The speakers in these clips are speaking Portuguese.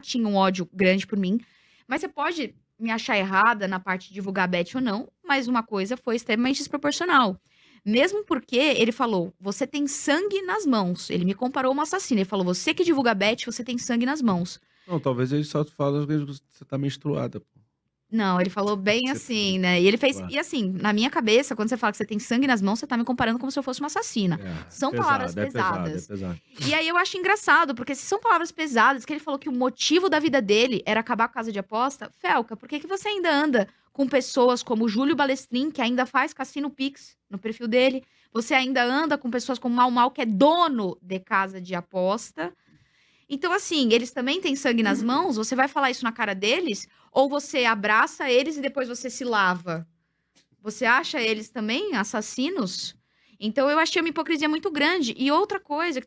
tinha um ódio grande por mim. Mas você pode me achar errada na parte de divulgar bet ou não, mas uma coisa foi extremamente desproporcional. Mesmo porque ele falou, você tem sangue nas mãos. Ele me comparou a uma assassina. Ele falou, você que divulga bet, você tem sangue nas mãos. Não, talvez ele só fala que você tá menstruada, pô. Não, ele falou bem Você assim, né? E ele fez. claro. E assim, na minha cabeça, quando você fala que você tem sangue nas mãos, você tá me comparando como se eu fosse uma assassina. São palavras É pesadas. pesado. E aí eu acho engraçado, porque se são palavras pesadas, que ele falou que o motivo da vida dele era acabar com a casa de aposta, Felca, por que que você ainda anda com pessoas como o Júlio Balestrin, que ainda faz Cassino Pix no perfil dele? Você ainda anda com pessoas como Mau Mau, que é dono de casa de aposta? Então, assim, eles também têm sangue nas mãos? Você vai falar isso na cara deles? Ou você abraça eles e depois você se lava? Você acha eles também assassinos? Então, eu achei uma hipocrisia muito grande. E outra coisa.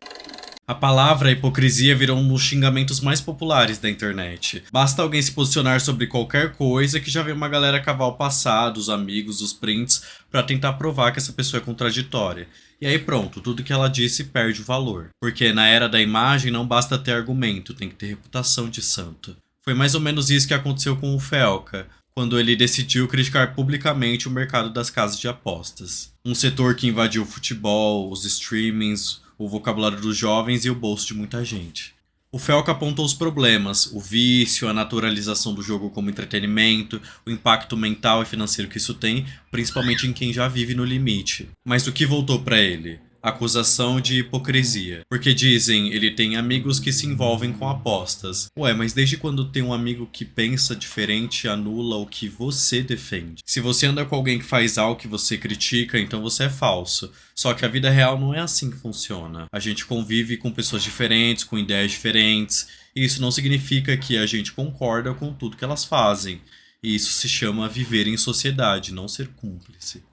A palavra hipocrisia virou um dos xingamentos mais populares da internet. Basta alguém se posicionar sobre qualquer coisa que já vê uma galera cavar o passado, os amigos, os prints, pra tentar provar que essa pessoa é contraditória. E aí pronto, tudo que ela disse perde o valor. Porque na era da imagem não basta ter argumento, tem que ter reputação de santo. Foi mais ou menos isso que aconteceu com o Felca, quando ele decidiu criticar publicamente o mercado das casas de apostas. Um setor que invadiu o futebol, os streamings, o vocabulário dos jovens e o bolso de muita gente. O Felca apontou os problemas, o vício, a naturalização do jogo como entretenimento, o impacto mental e financeiro que isso tem, principalmente em quem já vive no limite. Mas o que voltou pra ele? Acusação de hipocrisia. Porque dizem, ele tem amigos que se envolvem com apostas. Ué, mas desde quando tem um amigo que pensa diferente anula o que você defende? Se você anda com alguém que faz algo que você critica, então você é falso. Só que a vida real não é assim que funciona. A gente convive com pessoas diferentes, com ideias diferentes, e isso não significa que a gente concorda com tudo que elas fazem. E isso se chama viver em sociedade, não ser cúmplice.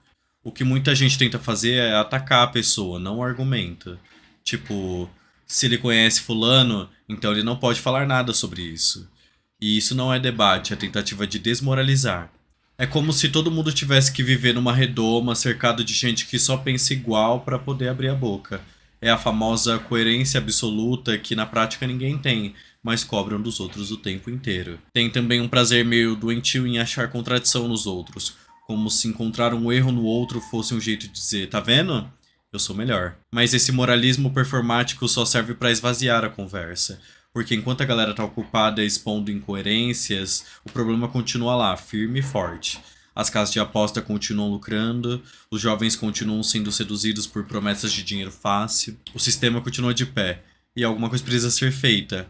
O que muita gente tenta fazer é atacar a pessoa, não argumenta. Tipo, se ele conhece fulano, então ele não pode falar nada sobre isso. E isso não é debate, é tentativa de desmoralizar. É como se todo mundo tivesse que viver numa redoma, cercado de gente que só pensa igual para poder abrir a boca. É a famosa coerência absoluta que na prática ninguém tem, mas cobram dos outros o tempo inteiro. Tem também um prazer meio doentio em achar contradição nos outros, como se encontrar um erro no outro fosse um jeito de dizer, tá vendo? Eu sou melhor. Mas esse moralismo performático só serve para esvaziar a conversa. Porque enquanto a galera tá ocupada expondo incoerências, o problema continua lá, firme e forte. As casas de aposta continuam lucrando, os jovens continuam sendo seduzidos por promessas de dinheiro fácil, o sistema continua de pé, e alguma coisa precisa ser feita.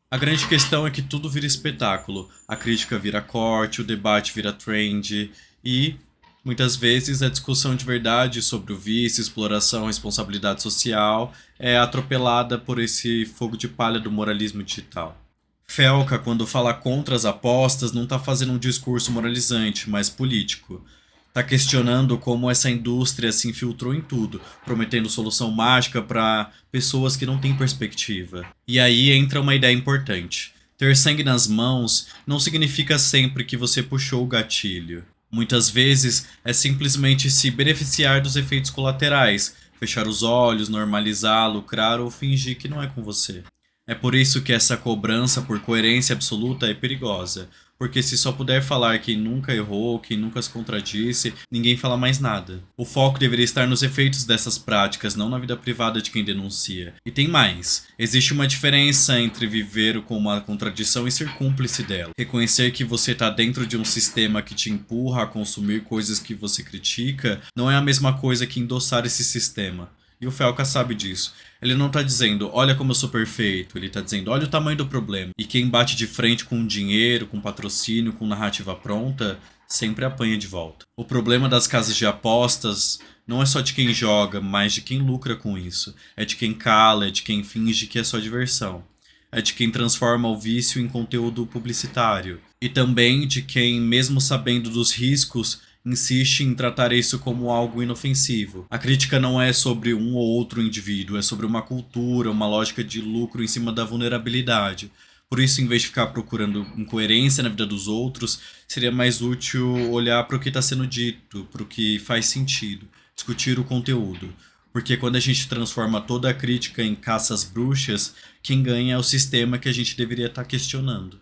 A grande questão é que tudo vira espetáculo, a crítica vira corte, o debate vira trend, e muitas vezes a discussão de verdade sobre o vício, exploração, responsabilidade social é atropelada por esse fogo de palha do moralismo digital. Felca, quando fala contra as apostas, não está fazendo um discurso moralizante, mas político. Está questionando como essa indústria se infiltrou em tudo, prometendo solução mágica para pessoas que não têm perspectiva. E aí entra uma ideia importante. Ter sangue nas mãos não significa sempre que você puxou o gatilho. Muitas vezes é simplesmente se beneficiar dos efeitos colaterais, fechar os olhos, normalizar, lucrar ou fingir que não é com você. É por isso que essa cobrança por coerência absoluta é perigosa, porque se só puder falar quem nunca errou, quem nunca se contradisse, ninguém fala mais nada. O foco deveria estar nos efeitos dessas práticas, não na vida privada de quem denuncia. E tem mais. Existe uma diferença entre viver com uma contradição e ser cúmplice dela. Reconhecer que você está dentro de um sistema que te empurra a consumir coisas que você critica não é a mesma coisa que endossar esse sistema. E o Felca sabe disso. Ele não tá dizendo, olha como eu sou perfeito. Ele tá dizendo, olha o tamanho do problema. E quem bate de frente com dinheiro, com patrocínio, com narrativa pronta, sempre apanha de volta. O problema das casas de apostas não é só de quem joga, mas de quem lucra com isso. É de quem cala, é de quem finge que é só diversão. É de quem transforma o vício em conteúdo publicitário. E também de quem, mesmo sabendo dos riscos, insiste em tratar isso como algo inofensivo. A crítica não é sobre um ou outro indivíduo, é sobre uma cultura, uma lógica de lucro em cima da vulnerabilidade. Por isso, em vez de ficar procurando incoerência na vida dos outros, seria mais útil olhar para o que está sendo dito, para o que faz sentido, discutir o conteúdo. Porque quando a gente transforma toda a crítica em caça às bruxas, quem ganha é o sistema que a gente deveria estar questionando.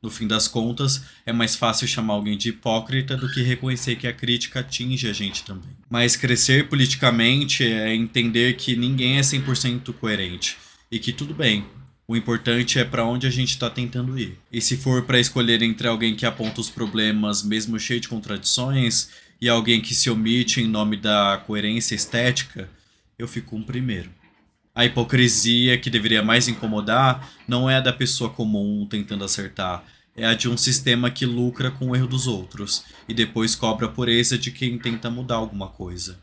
No fim das contas, é mais fácil chamar alguém de hipócrita do que reconhecer que a crítica atinge a gente também. Mas crescer politicamente é entender que ninguém é 100% coerente e que tudo bem. O importante é para onde a gente está tentando ir. E se for para escolher entre alguém que aponta os problemas mesmo cheio de contradições e alguém que se omite em nome da coerência estética, eu fico com o primeiro. A hipocrisia que deveria mais incomodar não é a da pessoa comum tentando acertar, é a de um sistema que lucra com o erro dos outros e depois cobra a pureza de quem tenta mudar alguma coisa.